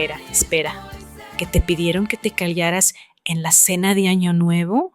espera. ¿Que te pidieron que te callaras en la cena de Año Nuevo?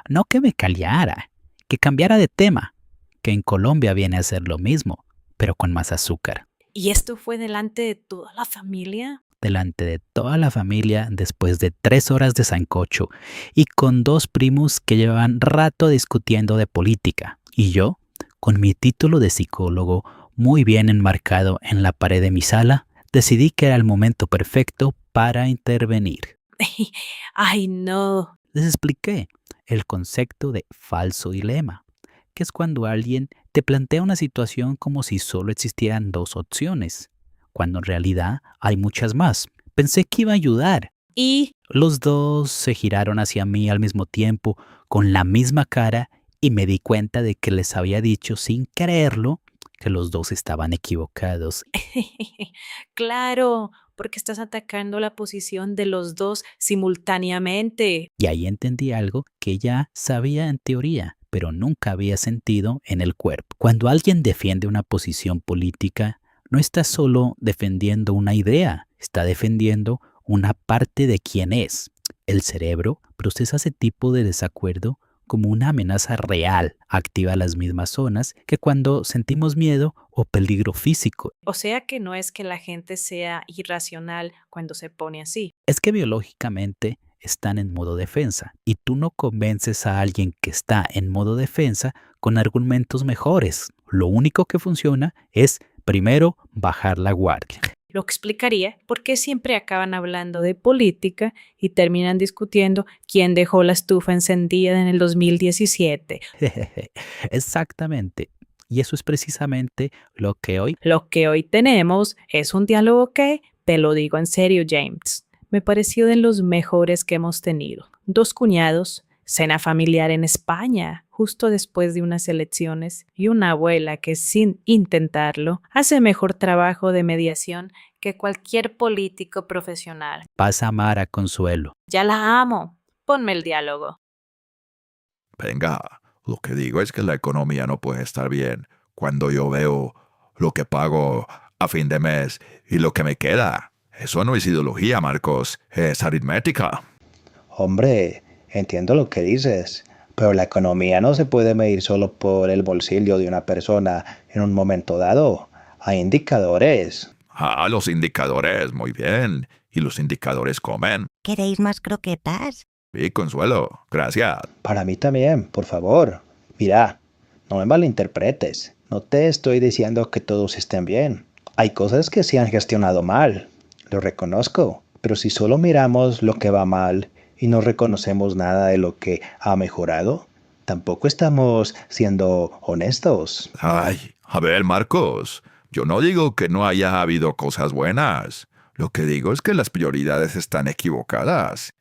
No que me callara, que cambiara de tema, que en Colombia viene a ser lo mismo, pero con más azúcar. ¿Y esto fue delante de toda la familia? Delante de toda la familia después de 3 horas de sancocho y con 2 primos que llevaban rato discutiendo de política. Y yo, con mi título de psicólogo muy bien enmarcado en la pared de mi sala, decidí que era el momento perfecto para intervenir. Ay, no. Les expliqué el concepto de falso dilema, que es cuando alguien te plantea una situación como si solo existieran 2 opciones, cuando en realidad hay muchas más. Pensé que iba a ayudar. Y Los dos se giraron hacia mí al mismo tiempo, con la misma cara, y me di cuenta de que les había dicho sin creerlo que los dos estaban equivocados. claro, porque estás atacando la posición de los dos simultáneamente. Y ahí entendí algo que ya sabía en teoría, pero nunca había sentido en el cuerpo. Cuando alguien defiende una posición política, no está solo defendiendo una idea, está defendiendo una parte de quién es. El cerebro procesa ese tipo de desacuerdo como una amenaza real, activa las mismas zonas que cuando sentimos miedo o peligro físico. O sea que no es que la gente sea irracional cuando se pone así. Es que biológicamente están en modo defensa y tú no convences a alguien que está en modo defensa con argumentos mejores. Lo único que funciona es primero bajar la guardia. Lo explicaría por qué siempre acaban hablando de política y terminan discutiendo quién dejó la estufa encendida en el 2017. Exactamente. Y eso es precisamente lo que hoy... Lo que hoy tenemos es un diálogo que, te lo digo en serio, James, me pareció de los mejores que hemos tenido. 2 cuñados, cena familiar en España, justo después de unas elecciones, y una abuela que sin intentarlo hace mejor trabajo de mediación que cualquier político profesional. Pasa a amar a Consuelo. Ya la amo. Ponme el diálogo. Venga, lo que digo es que la economía no puede estar bien cuando yo veo lo que pago a fin de mes y lo que me queda. Eso no es ideología, Marcos, es aritmética. Hombre, entiendo lo que dices, pero la economía no se puede medir solo por el bolsillo de una persona en un momento dado. Hay indicadores. Ah, los indicadores, muy bien. Y los indicadores comen. ¿Queréis más croquetas? Sí, Consuelo, gracias. Para mí también, por favor. Mira, no me malinterpretes. No te estoy diciendo que todos estén bien. Hay cosas que se han gestionado mal, lo reconozco, pero si solo miramos lo que va mal y no reconocemos nada de lo que ha mejorado, tampoco estamos siendo honestos. Ay, a ver, Marcos, yo no digo que no haya habido cosas buenas. Lo que digo es que las prioridades están equivocadas.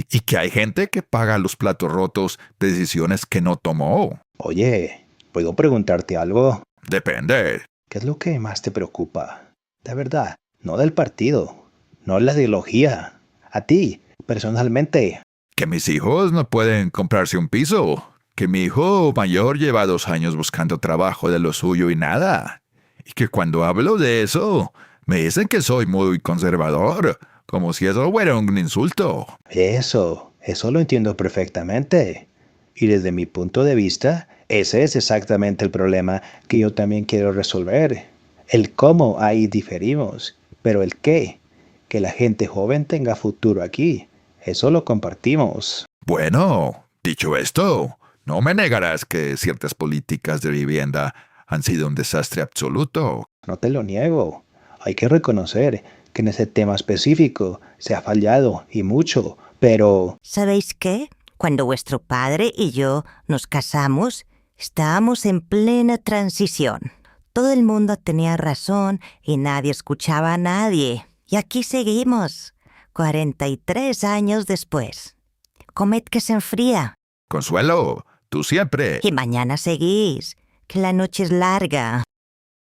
Y que hay gente que paga los platos rotos de decisiones que no tomó. Oye, ¿puedo preguntarte algo? Depende. ¿Qué es lo que más te preocupa? De verdad, no del partido, no la ideología. A ti, personalmente. Que mis hijos no pueden comprarse un piso. Que mi hijo mayor lleva 2 años buscando trabajo de lo suyo y nada. Y que cuando hablo de eso, me dicen que soy muy conservador, como si eso fuera un insulto. Eso lo entiendo perfectamente. Y desde mi punto de vista, ese es exactamente el problema que yo también quiero resolver. El cómo ahí diferimos, pero el qué, que la gente joven tenga futuro aquí, eso lo compartimos. Bueno, dicho esto, no me negarás que ciertas políticas de vivienda han sido un desastre absoluto. No te lo niego. Hay que reconocer que en ese tema específico se ha fallado y mucho, pero ¿Sabéis qué? Cuando vuestro padre y yo nos casamos, estábamos en plena transición. Todo el mundo tenía razón y nadie escuchaba a nadie. Y aquí seguimos, 43 años después. Comed que se enfría. Consuelo, tú siempre. Y mañana seguís, que la noche es larga.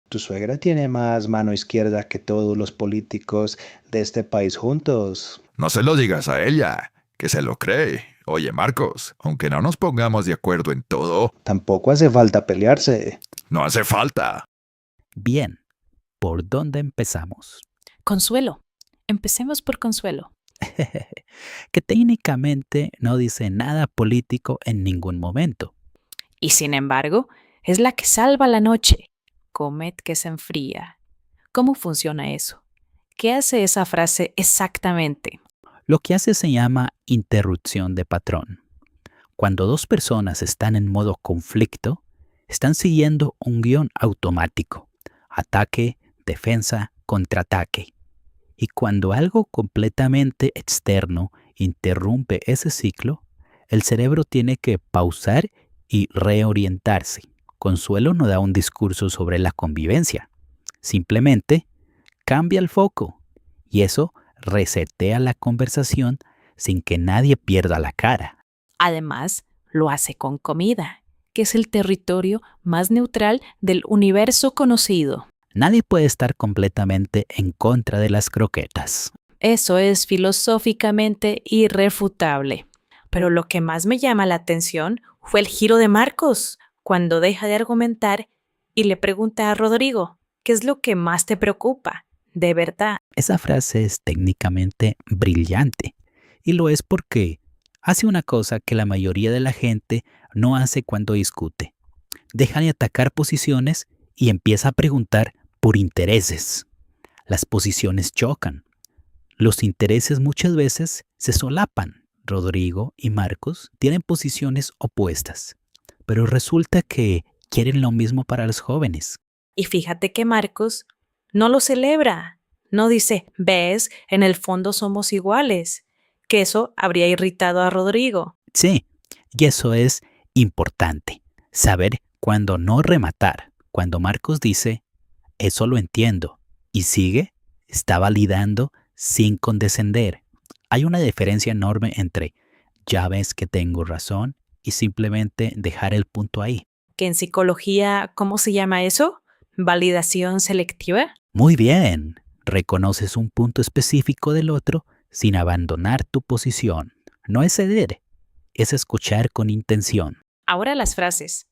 tu suegra tiene más mano izquierda que todos los políticos de este país juntos. No se lo digas a ella, que se lo cree. Oye, Marcos, aunque no nos pongamos de acuerdo en todo, Tampoco hace falta pelearse. no hace falta. Bien, ¿por dónde empezamos? Consuelo, Empecemos por Consuelo. Que técnicamente no dice nada político en ningún momento. Y sin embargo, es la que salva la noche. Comed que se enfría. ¿Cómo funciona eso? ¿Qué hace esa frase exactamente? Lo que hace se llama interrupción de patrón. Cuando dos personas están en modo conflicto, están siguiendo un guión automático. Ataque, defensa, contraataque. Y cuando algo completamente externo interrumpe ese ciclo, el cerebro tiene que pausar y reorientarse. Consuelo no da un discurso sobre la convivencia. Simplemente cambia el foco y eso resetea la conversación sin que nadie pierda la cara. Además, lo hace con comida, que es el territorio más neutral del universo conocido. Nadie puede estar completamente en contra de las croquetas. Eso es filosóficamente irrefutable. Pero lo que más me llama la atención fue el giro de Marcos, cuando deja de argumentar y le pregunta a Rodrigo, ¿qué es lo que más te preocupa? De verdad. Esa frase es técnicamente brillante y lo es porque hace una cosa que la mayoría de la gente no hace cuando discute. Deja de atacar posiciones y empieza a preguntar por intereses. Las posiciones chocan. Los intereses muchas veces se solapan. Rodrigo y Marcos tienen posiciones opuestas, pero resulta que quieren lo mismo para los jóvenes. Y fíjate que Marcos no lo celebra. No dice, ves, en el fondo somos iguales. Que eso habría irritado a Rodrigo. Sí, y eso es importante. Saber cuándo no rematar. Cuando Marcos dice, eso lo entiendo, y sigue, está validando sin condescender. Hay una diferencia enorme entre ya ves que tengo razón y simplemente dejar el punto ahí. Que en psicología, ¿cómo se llama eso? ¿Validación selectiva? Muy bien, reconoces un punto específico del otro sin abandonar tu posición. No es ceder, es escuchar con intención. Ahora las frases,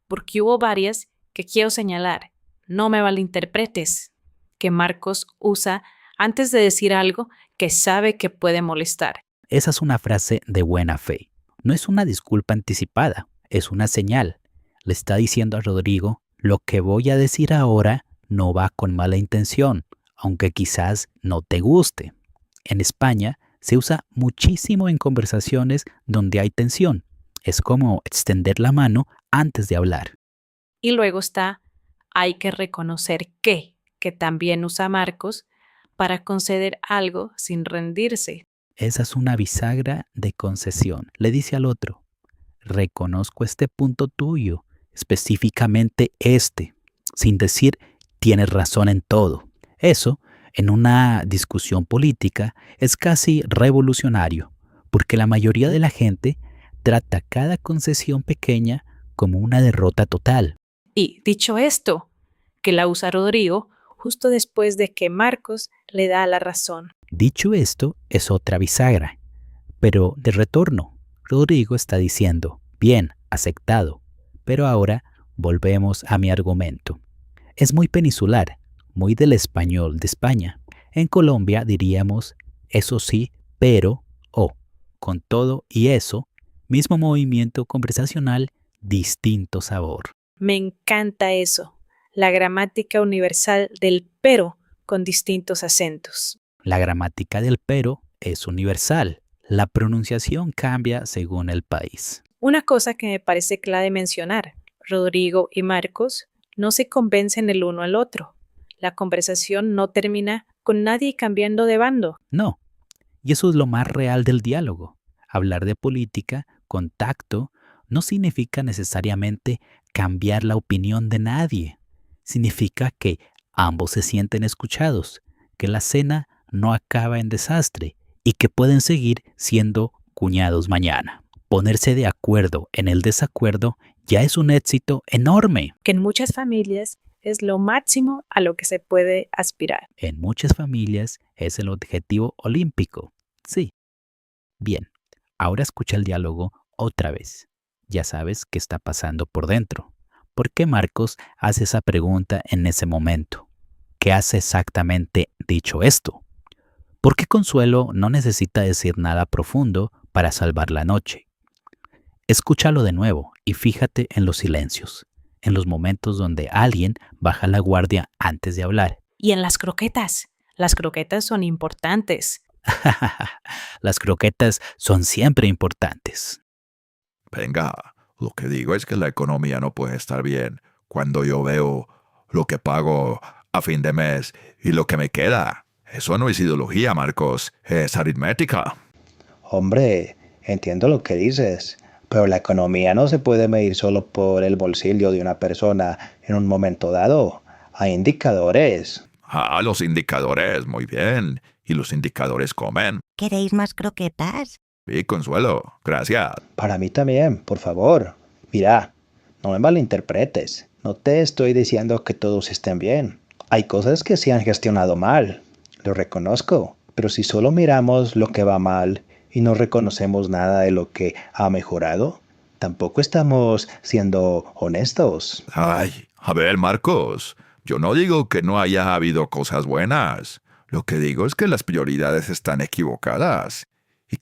porque hubo varias que quiero señalar. No me malinterpretes, que Marcos usa antes de decir algo que sabe que puede molestar. Esa es una frase de buena fe. No es una disculpa anticipada, es una señal. Le está diciendo a Rodrigo, lo que voy a decir ahora no va con mala intención, aunque quizás no te guste. En España se usa muchísimo en conversaciones donde hay tensión. Es como extender la mano antes de hablar. Y luego está, hay que reconocer que también usa Marcos para conceder algo sin rendirse. Esa es una bisagra de concesión. Le dice al otro, reconozco este punto tuyo, específicamente este, sin decir tienes razón en todo. Eso, en una discusión política, es casi revolucionario, porque la mayoría de la gente trata cada concesión pequeña como una derrota total. Y dicho esto, que la usa Rodrigo justo después de que Marcos le da la razón. Dicho esto, es otra bisagra. Pero de retorno, Rodrigo está diciendo, bien, aceptado. Pero ahora volvemos a mi argumento. Es muy peninsular, muy del español de España. En Colombia diríamos, eso sí, pero, o, con todo y eso, mismo movimiento conversacional, distinto sabor. Me encanta eso, la gramática universal del pero con distintos acentos. La gramática del pero es universal. La pronunciación cambia según el país. Una cosa que me parece clave mencionar, Rodrigo y Marcos no se convencen el uno al otro. La conversación no termina con nadie cambiando de bando. No, y eso es lo más real del diálogo. Hablar de política con tacto no significa necesariamente cambiar la opinión de nadie. Significa que ambos se sienten escuchados, que la cena no acaba en desastre y que pueden seguir siendo cuñados mañana. Ponerse de acuerdo en el desacuerdo ya es un éxito enorme. Que en muchas familias es lo máximo a lo que se puede aspirar. En muchas familias es el objetivo olímpico. Sí. Bien, ahora escucha el diálogo otra vez. Ya sabes qué está pasando por dentro. ¿Por qué Marcos hace esa pregunta en ese momento? ¿Qué hace exactamente dicho esto? Porque Consuelo no necesita decir nada profundo para salvar la noche. Escúchalo de nuevo y fíjate en los silencios, en los momentos donde alguien baja la guardia antes de hablar. Y en las croquetas. Las croquetas son importantes. Las croquetas son siempre importantes. Venga, lo que digo es que la economía no puede estar bien cuando yo veo lo que pago a fin de mes y lo que me queda. Eso no es ideología, Marcos, es aritmética. Hombre, entiendo lo que dices, pero la economía no se puede medir solo por el bolsillo de una persona en un momento dado. Hay indicadores. Ah, los indicadores, muy bien. Y los indicadores comen. ¿Queréis más croquetas? Sí, Consuelo, gracias. Para mí también, por favor. Mira, no me malinterpretes. No te estoy diciendo que todos estén bien. Hay cosas que se han gestionado mal. Lo reconozco. Pero si solo miramos lo que va mal y no reconocemos nada de lo que ha mejorado, tampoco estamos siendo honestos. Ay, a ver, Marcos, yo no digo que no haya habido cosas buenas. Lo que digo es que las prioridades están equivocadas.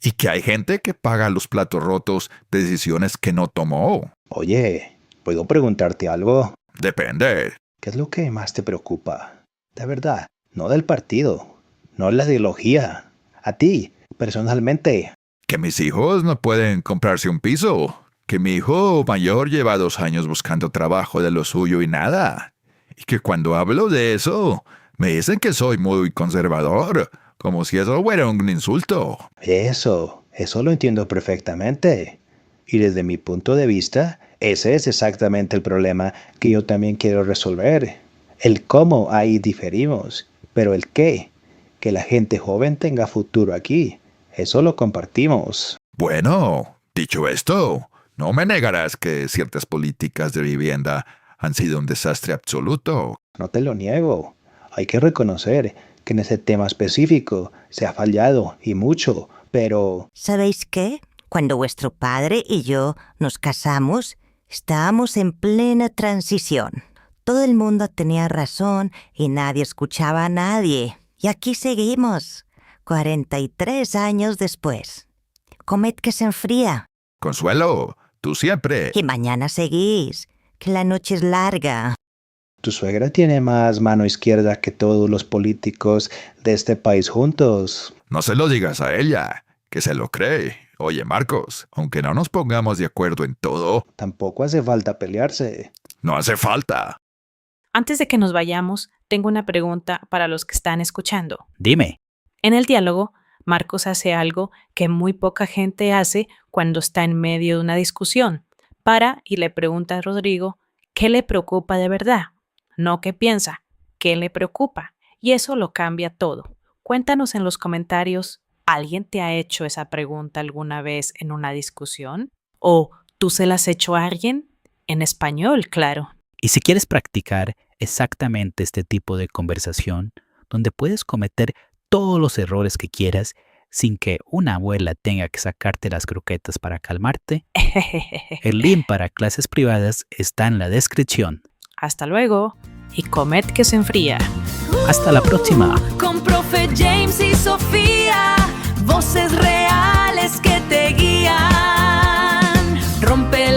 Y que hay gente que paga los platos rotos de decisiones que no tomó. Oye, ¿puedo preguntarte algo? Depende. ¿Qué es lo que más te preocupa? De verdad, no del partido, no la ideología. A ti, personalmente. Que mis hijos no pueden comprarse un piso. Que mi hijo mayor lleva 2 años buscando trabajo de lo suyo y nada. Y que cuando hablo de eso, me dicen que soy muy conservador, como si eso fuera un insulto. Eso lo entiendo perfectamente. Y desde mi punto de vista, ese es exactamente el problema que yo también quiero resolver. El cómo ahí diferimos, pero el qué, que la gente joven tenga futuro aquí, eso lo compartimos. Bueno, dicho esto, no me negarás que ciertas políticas de vivienda han sido un desastre absoluto. No te lo niego. Hay que reconocer que en ese tema específico se ha fallado y mucho, pero ¿Sabéis qué? Cuando vuestro padre y yo nos casamos, estábamos en plena transición. Todo el mundo tenía razón y nadie escuchaba a nadie. Y aquí seguimos, 43 años después. Comed que se enfría. Consuelo, tú siempre. Y mañana seguís, que la noche es larga. tu suegra tiene más mano izquierda que todos los políticos de este país juntos. No se lo digas a ella, que se lo cree. Oye, Marcos, aunque no nos pongamos de acuerdo en todo, Tampoco hace falta pelearse. no hace falta. Antes de que nos vayamos, tengo una pregunta para los que están escuchando. Dime. En el diálogo, Marcos hace algo que muy poca gente hace cuando está en medio de una discusión. Para y le pregunta a Rodrigo qué le preocupa de verdad. No qué piensa, qué le preocupa. Y eso lo cambia todo. Cuéntanos en los comentarios, ¿alguien te ha hecho esa pregunta alguna vez en una discusión? ¿O tú se la has hecho a alguien? En español, claro. Y si quieres practicar exactamente este tipo de conversación, donde puedes cometer todos los errores que quieras sin que una abuela tenga que sacarte las croquetas para calmarte, el link para clases privadas está en la descripción. Hasta luego y comed que se enfría. Hasta la próxima. Con Profe James y Sofía, voces reales que te guían. Rompe